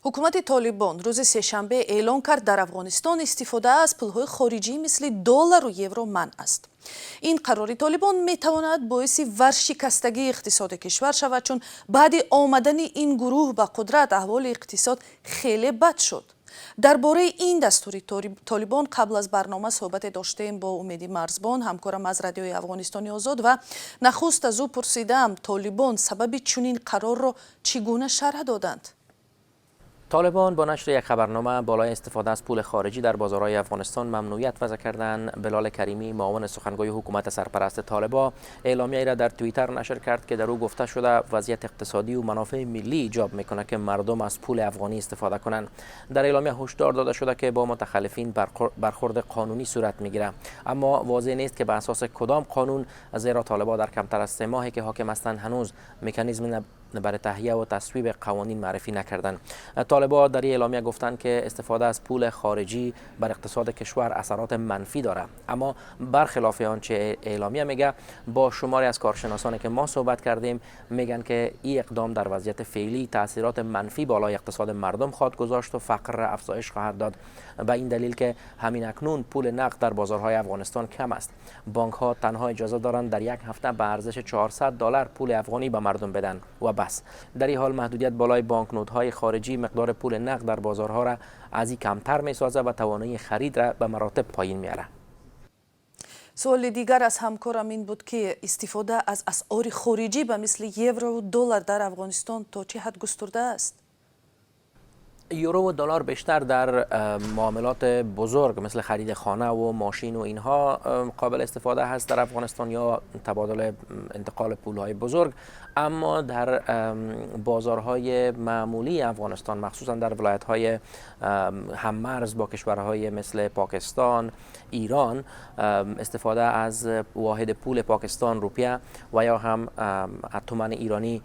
ҳукумати Толибон рӯзи сешанбе эълом кард дар Афғонистон истифода аз пулҳои хориҷӣ мисли доллару евро манъ аст. ин қарори Толибон метавонад боиси варшикастагии иқтисоди кишвар шавад, чун баъди омадани ин гурӯҳ ба қудрат аҳволи иқтисод хеле бад шуд. дар бораи ин дастури Толибон қабл аз барнома суҳбате доштем бо Умеди Марзбон, ҳамкорам аз радиои Афғонистони озод, ва нахуст аз ӯ пурсидам Толибон сабаби чунин қарорро чӣ гуна шарҳ доданд. طالبان با نشر یک خبرنامه بالای استفاده از پول خارجی در بازارهای افغانستان ممنوعیت وضع کردند. بلال کریمی، معاون سخنگوی حکومت سرپرست طالبان، اعلامیه‌ای را در توییتر نشر کرد که در او گفته شده وضعیت اقتصادی و منافع ملی ایجاب میکنه که مردم از پول افغانی استفاده کنند. در اعلامیه هشدار داده شده که با متخلفین برخورد قانونی صورت میگیره، اما واضح نیست که به اساس کدام قانون، زیرا طالبان در کمتر از 3 ماهی که حاکم هستند هنوز مکانیزم برای تهیه و تصویب قوانین معرفی نکردند. طالبان در این اعلامیه گفتند که استفاده از پول خارجی بر اقتصاد کشور اثرات منفی دارد، اما برخلاف آنچه اعلامیه میگه، با شماری از کارشناسانی که ما صحبت کردیم میگن که این اقدام در وضعیت فعلی تاثیرات منفی بالای اقتصاد مردم خواهد گذاشت و فقر را افزایش خواهد داد. به این دلیل که همین اکنون پول نقد در بازارهای افغانستان کم است. بانک ها تنها اجازه دارند در یک هفته به ارزش $400 پول افغانی به مردم بدن و بس. در این حال محدودیت بالای بانکنوت‌های خارجی مقدار پول نقد در بازارها را از این کمتر می‌سازد و توانایی خرید را به مراتب پایین می‌آورد. سوال دیگر از همکارم این بود که استفاده از اسعار خارجی به مثل یورو و دلار در افغانستان تا چه حد گسترده است؟ یورو و دلار بیشتر در معاملات بزرگ مثل خرید خانه و ماشین و اینها قابل استفاده هست در افغانستان یا تبادل انتقال پولهای بزرگ، اما در بازارهای معمولی افغانستان مخصوصا در ولایت‌های هممرز با کشورهای مثل پاکستان، ایران، استفاده از واحد پول پاکستان روپیه و یا هم تومان ایرانی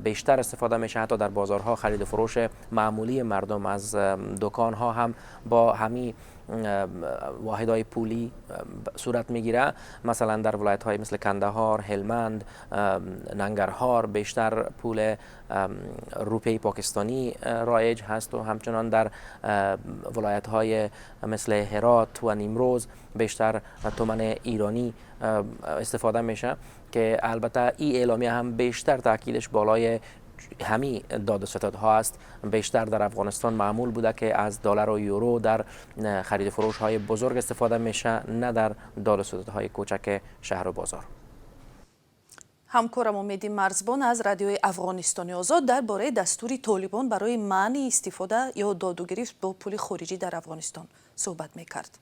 بیشتر استفاده میشه. حتی در بازارها خرید و فروش معمولی مردم از دکانها هم با همین واحدهای پولی صورت میگیره. مثلا در ولایت های مثل کندهار، هلمند، ننگرهار بیشتر پول روپیه پاکستانی رایج هست و همچنان در ولایت های مثل هرات و نیمروز بیشتر تومان ایرانی استفاده میشه که البته این اعلامیه هم بیشتر تاکیدش بالای همین داد و ستدها است. بیشتر در افغانستان معمول بوده که از دلار و یورو در خرید و فروش های بزرگ استفاده میشه، نه در داد و ستدهای کوچک شهر و بازار. همکارم امیدی مرزبان از رادیوی افغانستانی آزاد درباره دستوری طالبان برای منع استفاده یا دادوگیری با پول خارجی در افغانستان صحبت میکرد.